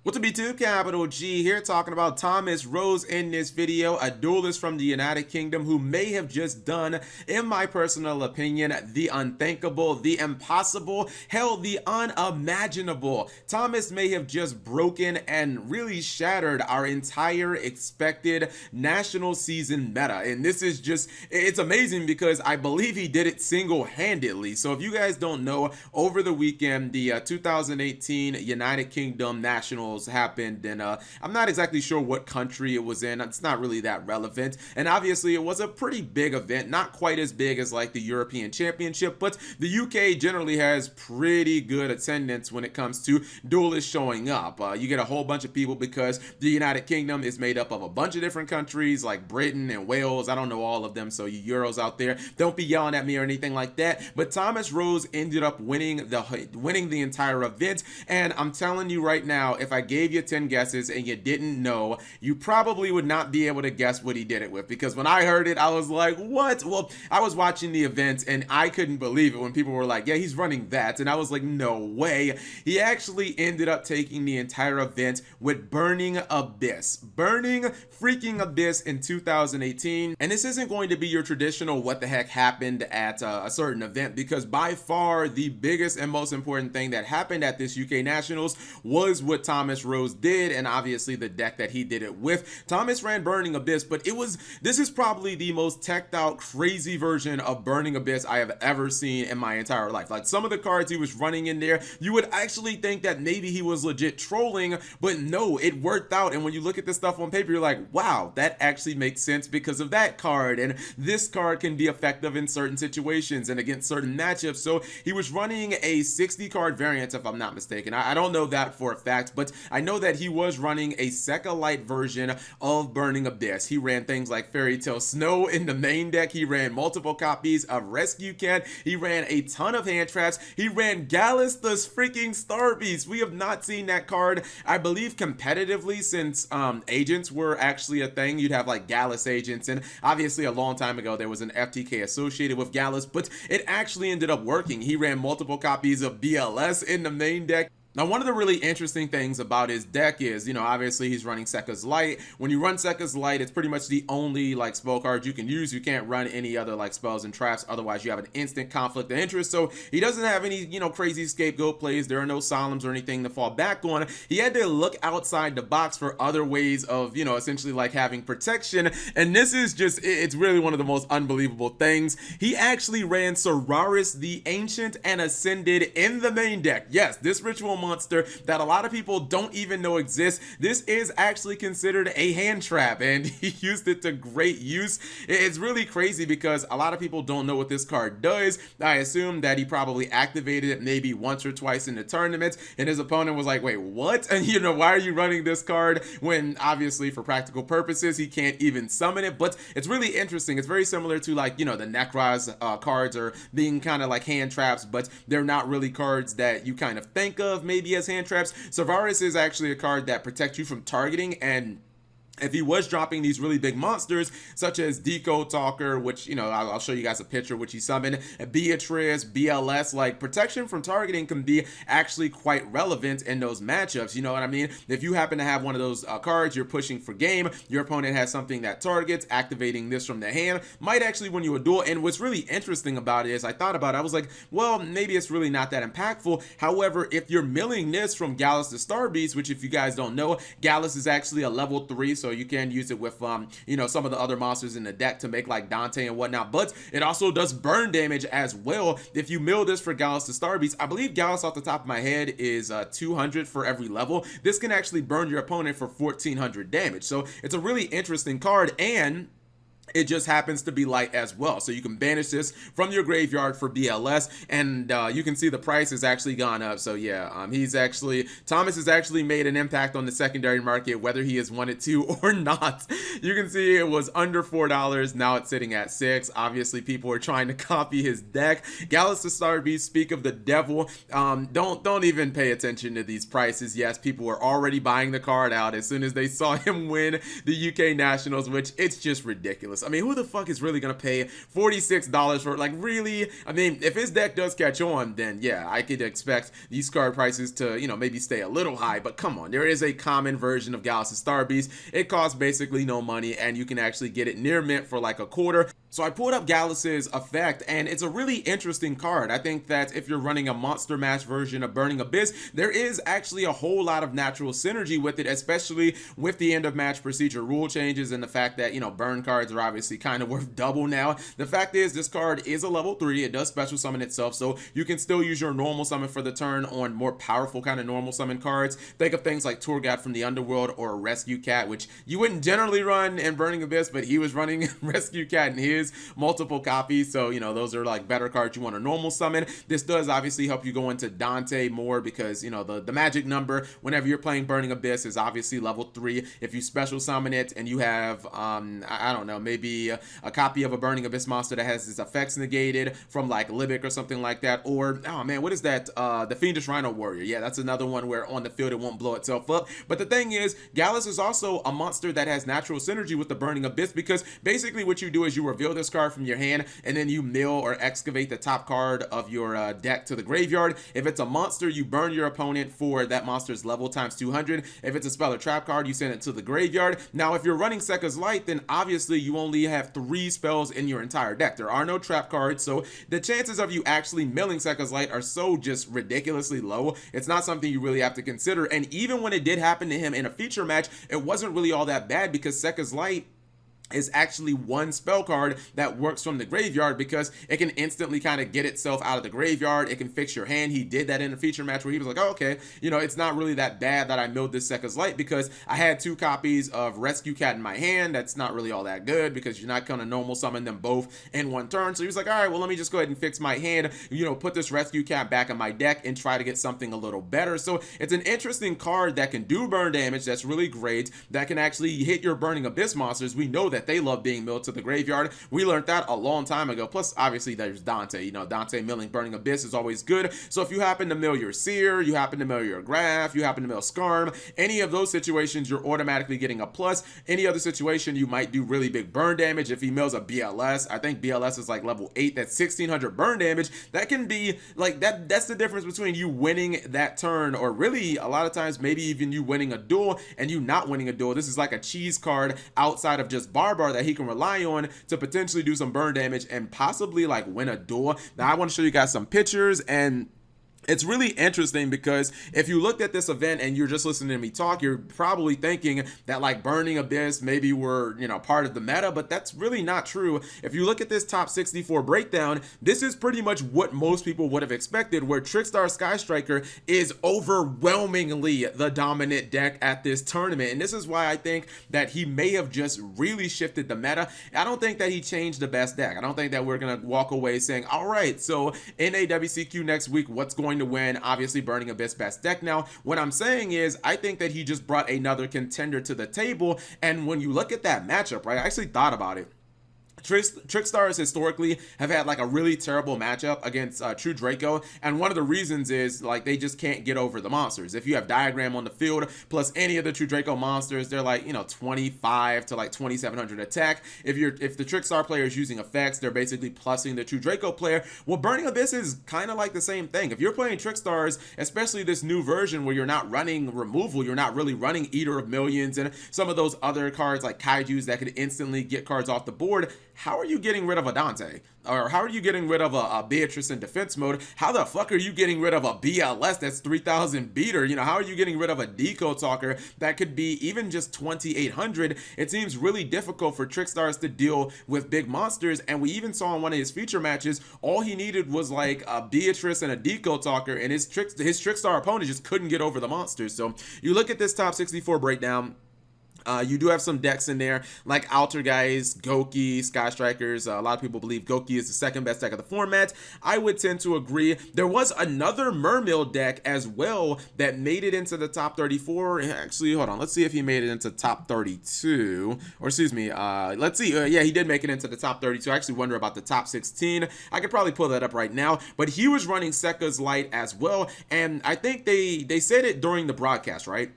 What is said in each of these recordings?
What's up YouTube, Capital G here talking about Thomas Rose in this video, a duelist from the United Kingdom who may have just done, in my personal opinion, the unthinkable, the impossible, hell, the unimaginable. Thomas may have just broken and really shattered our entire expected national season meta. And this is just, it's amazing because I believe he did it single-handedly. So if you guys don't know, over the weekend, the 2018 United Kingdom National happened, and I'm not exactly sure what country it was in. It's not really that relevant, and obviously it was a pretty big event, not quite as big as like the European Championship, but the UK generally has pretty good attendance when it comes to duelists showing up. You get a whole bunch of people because the United Kingdom is made up of a bunch of different countries like Britain and Wales. I don't know all of them, so you Euros out there, don't be yelling at me or anything like that. But Thomas Rose ended up winning the entire event, and I'm telling you right now, if I gave you 10 guesses and you didn't know, you probably would not be able to guess what he did it with, because when I heard it, I was like, what? Well, I was watching the event and I couldn't believe it when people were like, yeah, he's running that, and I was like, no way. He actually ended up taking the entire event with Burning Abyss. Burning freaking Abyss in 2018, and this isn't going to be your traditional what the heck happened at a certain event, because by far the biggest and most important thing that happened at this UK Nationals was what Thomas Rose did, and obviously the deck that he did it with. Thomas ran Burning Abyss, but this is probably the most teched out, crazy version of Burning Abyss I have ever seen in my entire life. Like, some of the cards he was running in there, you would actually think that maybe he was legit trolling, but no, it worked out. And when you look at this stuff on paper, you're like, wow, that actually makes sense because of that card, and this card can be effective in certain situations and against certain matchups. So he was running a 60 card variant, if I'm not mistaken. I don't know that for a fact, but I know that he was running a SEKKA light version of Burning Abyss. He ran things like Fairy Tale Snow in the main deck. He ran multiple copies of Rescue Cat. He ran a ton of hand traps. He ran GALLIS the freaking Star Beast. We have not seen that card, I believe, competitively since agents were actually a thing. You'd have like GALLIS agents, and obviously a long time ago there was an FTK associated with GALLIS, but it actually ended up working. He ran multiple copies of BLS in the main deck. Now, one of the really interesting things about his deck is, obviously he's running SEKKA's Light. When you run SEKKA's Light, it's pretty much the only, spell card you can use. You can't run any other, spells and traps. Otherwise, you have an instant conflict of interest. So, he doesn't have any, crazy scapegoat plays. There are no Solemns or anything to fall back on. He had to look outside the box for other ways of, essentially, having protection. And this is just, it's really one of the most unbelievable things. He actually ran Solaris the Ancient and Ascended in the main deck. Yes, this ritual monster that a lot of people don't even know exists. This is actually considered a hand trap, and he used it to great use. It's really crazy because a lot of people don't know what this card does. I assume that he probably activated it maybe once or twice in the tournament, and his opponent was like, wait, what? And why are you running this card when obviously for practical purposes he can't even summon it? But it's really interesting. It's very similar to the Necroz cards are being kind of like hand traps, but they're not really cards that you kind of think of maybe as hand traps. Solaris is actually a card that protects you from targeting, and if he was dropping these really big monsters, such as Deco Talker, which, I'll show you guys a picture, which he summoned, Beatrice, BLS, protection from targeting can be actually quite relevant in those matchups, you know what I mean? If you happen to have one of those cards, you're pushing for game, your opponent has something that targets, activating this from the hand might actually win you a duel. And what's really interesting about it is, I thought about it, I was like, well, maybe it's really not that impactful. However, if you're milling this from GALLIS to Star Beast, which if you guys don't know, GALLIS is actually a level 3, so you can use it with some of the other monsters in the deck to make like Dante and whatnot, but it also does burn damage as well. If you mill this for GALLIS to Star Beast, I believe GALLIS off the top of my head is 200 for every level. This can actually burn your opponent for 1400 damage, so it's a really interesting card, and it just happens to be light as well, so you can banish this from your graveyard for BLS, and you can see the price has actually gone up. So yeah, Thomas has actually made an impact on the secondary market, whether he has wanted to or not. You can see it was under $4, now it's sitting at $6. Obviously people are trying to copy his deck. GALLIS to Star Beast, speak of the devil, don't even pay attention to these prices. Yes, people were already buying the card out as soon as they saw him win the UK Nationals, which it's just ridiculous. ridiculous. I mean, who the fuck is really gonna pay $46 for it? Like, really? I mean, if his deck does catch on, then yeah, I could expect these card prices to, you know, maybe stay a little high. But come on, there is a common version of Gallis' Star Beast. It costs basically no money, and you can actually get it near mint for like a quarter. So I pulled up Gallis' effect, and it's a really interesting card. I think that if you're running a Monster Mash version of Burning Abyss, there is actually a whole lot of natural synergy with it, especially with the end of match procedure rule changes and the fact that, you know, burn cards are obviously kind of worth double now. The fact is, this card is a level 3. It does special summon itself, so you can still use your normal summon for the turn on more powerful kind of normal summon cards. Think of things like Tour Guide from the Underworld or Rescue Cat, which you wouldn't generally run in Burning Abyss, but he was running Rescue Cat in his multiple copies, so you know, those are like better cards you want to normal summon. This does obviously help you go into Dante more because, you know, the magic number whenever you're playing Burning Abyss is obviously level 3. If you special summon it and you have I don't know, maybe a copy of a Burning Abyss monster that has its effects negated from like Libic or something like that, or oh man, what is that, the Fiendish Rhino Warrior? Yeah, that's another one where on the field it won't blow itself up. But the thing is, Gallis is also a monster that has natural synergy with the Burning Abyss, because basically what you do is you reveal this card from your hand and then you mill or excavate the top card of your deck to the graveyard. If it's a monster, you burn your opponent for that monster's level times 200. If it's a spell or trap card, you send it to the graveyard. Now if you're running SEKKA's Light, then obviously you only have 3 spells in your entire deck. There are no trap cards, so the chances of you actually milling SEKKA's Light are so just ridiculously low. It's not something you really have to consider, and even when it did happen to him in a feature match, it wasn't really all that bad because SEKKA's Light is actually one spell card that works from the graveyard because it can instantly kind of get itself out of the graveyard. It can fix your hand. He did that in a feature match where he was like, oh, okay, you know, it's not really that bad that I milled this SEKKA's Light because I had 2 copies of Rescue Cat in my hand. That's not really all that good because you're not gonna normal summon them both in one turn. So he was like, all right, well, let me just go ahead and fix my hand, you know, put this Rescue Cat back in my deck and try to get something a little better. So it's an interesting card that can do burn damage. That's really great. That can actually hit your Burning Abyss monsters. We know that they love being milled to the graveyard. We learned that a long time ago. Plus, obviously, there's Dante. You know, Dante milling Burning Abyss is always good. So if you happen to mill your Seer, you happen to mill your Graph, you happen to mill Skarm, any of those situations, you're automatically getting a plus. Any other situation, you might do really big burn damage. If he mills a BLS, I think BLS is like level 8, that's 1600 burn damage. That can be like that. That's the difference between you winning that turn, or really a lot of times maybe even you winning a duel and you not winning a duel. This is like a cheese card outside of just Barbar that he can rely on to potentially do some burn damage and possibly like win a duel. Now I want to show you guys some pictures, and it's really interesting because if you looked at this event and you're just listening to me talk, you're probably thinking that like Burning Abyss maybe were, you know, part of the meta, but that's really not true. If you look at this top 64 breakdown, this is pretty much what most people would have expected, where Trickstar Sky Striker is overwhelmingly the dominant deck at this tournament. And this is why I think that he may have just really shifted the meta. I don't think that he changed the best deck. I don't think that we're going to walk away saying, all right, so in AWCQ next week, what's going to win? Obviously Burning Abyss best deck. Now what I'm saying is I think that he just brought another contender to the table, and when you look at that matchup, right, I actually thought about it. Trickstars historically have had like a really terrible matchup against True Draco, and one of the reasons is like they just can't get over the monsters. If you have Diagram on the field plus any of the True Draco monsters, they're like, you know, 25 to like 2700 attack. If the Trickstar player is using effects, they're basically plussing the True Draco player. Well, Burning Abyss is kind of like the same thing. If you're playing Trickstars, especially this new version where you're not running removal, you're not really running Eater of Millions and some of those other cards like Kaijus that could instantly get cards off the board, how are you getting rid of a Dante? Or how are you getting rid of a Beatrice in defense mode? How the fuck are you getting rid of a BLS that's 3000 beater? You know, how are you getting rid of a Deco Talker that could be even just 2800? It seems really difficult for Trickstars to deal with big monsters, and we even saw in one of his feature matches, all he needed was like a Beatrice and a Deco Talker, and his Trickstar opponent just couldn't get over the monsters. So you look at this top 64 breakdown, you do have some decks in there like Altergeist, Goki, Sky Strikers. A lot of people believe Goki is the second best deck of the format. I would tend to agree. There was another Mermill deck as well that made it into the top 34. Actually, hold on. Let's see if he made it into top 32. Or excuse me. Let's see. Yeah, he did make it into the top 32. I actually wonder about the top 16. I could probably pull that up right now. But he was running SEKKA's Light as well. And I think they said it during the broadcast, right?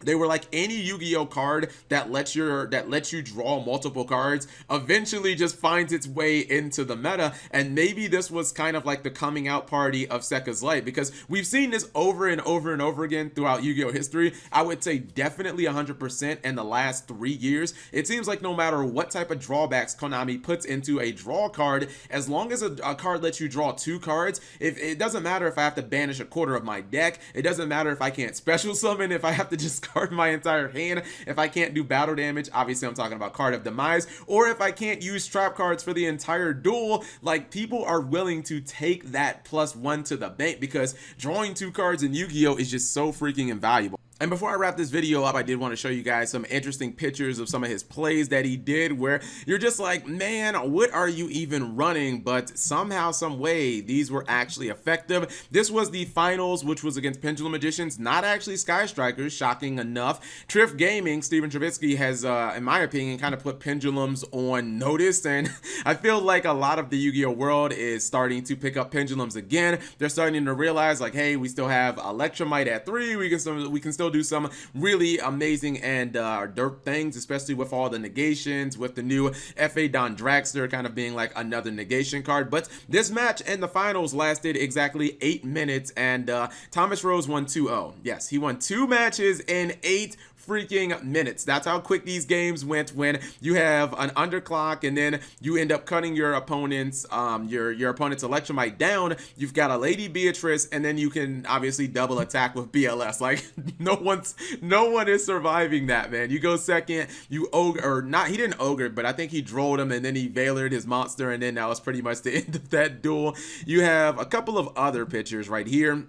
They were like any Yu-Gi-Oh card that lets you draw multiple cards eventually just finds its way into the meta. And maybe this was kind of like the coming out party of SEKKA's Light, because we've seen this over and over and over again throughout Yu-Gi-Oh history. I would say definitely 100% in the last 3 years. It seems like no matter what type of drawbacks Konami puts into a draw card, as long as a card lets you draw 2 cards, if it doesn't matter if I have to banish a quarter of my deck, it doesn't matter if I can't special summon, if I have to just card my entire hand, if I can't do battle damage, obviously I'm talking about Card of Demise, or if I can't use trap cards for the entire duel, like people are willing to take that +1 to the bank, because drawing 2 cards in Yu-Gi-Oh is just so freaking invaluable. And before I wrap this video up, I did want to show you guys some interesting pictures of some of his plays that he did, where you're just like, man, what are you even running? But somehow, some way, these were actually effective. This was the finals, which was against Pendulum Magicians, not actually Sky Strikers, shocking enough. Triff Gaming, Steven Travitsky has, in my opinion, kind of put pendulums on notice, and I feel like a lot of the Yu-Gi-Oh world is starting to pick up pendulums again. They're starting to realize, like, hey, we still have Electromite at 3, we can still do some really amazing and derp things, especially with all the negations, with the new F.A. Don Dragster kind of being like another negation card. But this match and the finals lasted exactly 8 minutes, and Thomas Rose won 2-0. Yes, he won 2 matches in 8 freaking minutes. That's how quick these games went when you have an underclock and then you end up cutting your opponent's your opponent's Electromite down. You've got a Lady Beatrice, and then you can obviously double attack with BLS. Like no one is surviving that, man. You go second, you ogre, or not, he didn't ogre, but I think he drolled him, and then he Veilered his monster, and then that was pretty much the end of that duel. You have a couple of other pictures right here.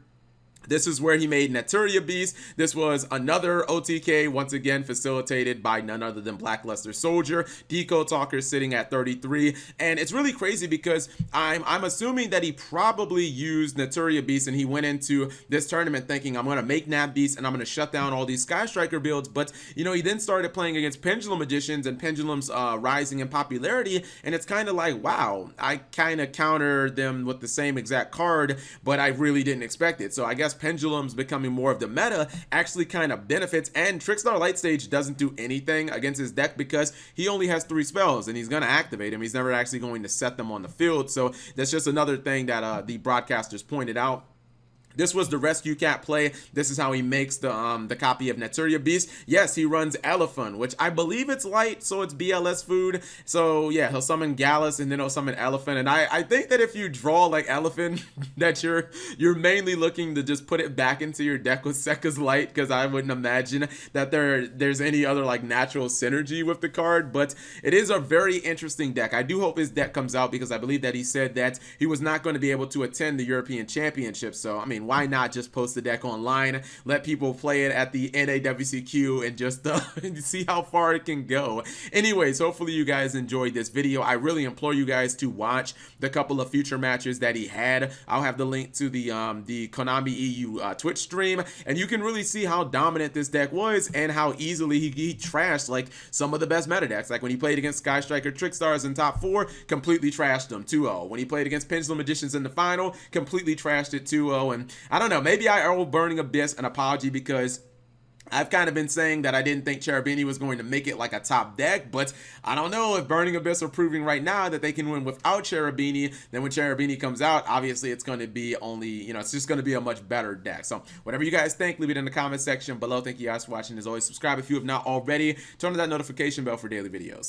This is where he made Naturia Beast. This was another OTK, once again facilitated by none other than Blackluster Soldier. Deco Talker sitting at 33. And it's really crazy because I'm assuming that he probably used Naturia Beast, and he went into this tournament thinking, I'm going to make Nat Beast and I'm going to shut down all these Sky Striker builds. But, you know, he then started playing against Pendulum Magicians, and Pendulum's rising in popularity. And it's kind of like, wow, I kind of countered them with the same exact card, but I really didn't expect it. So I guess Pendulums becoming more of the meta actually kind of benefits, and Trickstar Light Stage doesn't do anything against his deck because he only has 3 spells and he's going to activate them. He's never actually going to set them on the field. So that's just another thing that the broadcasters pointed out. This was the Rescue Cat play. This is how he makes the copy of Naturia Beast. Yes, he runs Elephant, which I believe it's light, so it's BLS food. So yeah, he'll summon Gallus, and then he'll summon Elephant. And I think that if you draw like Elephant, that you're mainly looking to just put it back into your deck with SEKKA's Light, because I wouldn't imagine that there's any other like natural synergy with the card. But it is a very interesting deck. I do hope his deck comes out, because I believe that he said that he was not going to be able to attend the European Championship. So I mean, why not just post the deck online, let people play it at the NAWCQ, and just see how far it can go. Anyways, hopefully you guys enjoyed this video. I really implore you guys to watch the couple of future matches that he had. I'll have the link to the Konami EU Twitch stream, and you can really see how dominant this deck was and how easily he trashed like some of the best meta decks. Like when he played against Sky Striker Trickstars in top 4, completely trashed them 2-0. When he played against Pendulum Magicians in the final, completely trashed it 2-0. And I don't know, maybe I owe Burning Abyss an apology, because I've kind of been saying that I didn't think Cherubini was going to make it like a top deck, but I don't know if Burning Abyss are proving right now that they can win without Cherubini. Then when Cherubini comes out, obviously it's going to be only, you know, it's just going to be a much better deck. So whatever you guys think, leave it in the comment section below. Thank you guys for watching. As always, subscribe if you have not already. Turn on that notification bell for daily videos.